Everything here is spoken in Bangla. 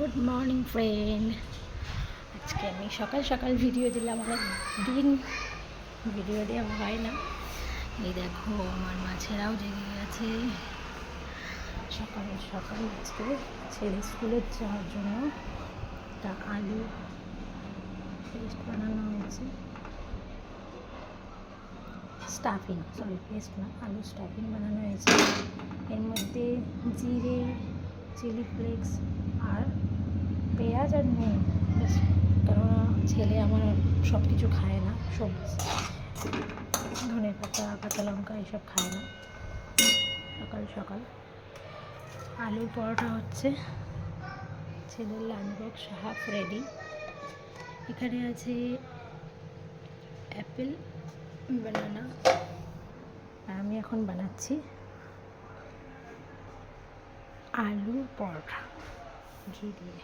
Good morning friend. আজকে আমি সকাল সকাল ভিডিও দিলাম, অনেক দিন ভিডিও দেওয়া হয় না। এই দেখো আমার মাছেরাও জেগে গেছে। সকাল সকাল আজকে ছেলে স্কুলে যাওয়ার জন্য তা আলু পেস্ট বানানো হয়েছে, স্টাফিং, সরি পেস্ট না, আলু স্টাফিং বানানো হয়েছে। এর মধ্যে জিরে, চিলি ফ্লেক্স আর পেঁয়াজ আর নুন, কেননা ছেলে আমার সব কিছু খায় না, সবজি, ধনে পাতা, কাঁচা লঙ্কা এসব খায় না। সকাল সকাল আলুর পরোটা হচ্ছে, ছেলের লাঞ্চ বক্স হাফ রেডি। এখানে আছে অ্যাপেল, বানানা, আর আমি এখন বানাচ্ছি আলুর পরোটা ঘি দিয়ে।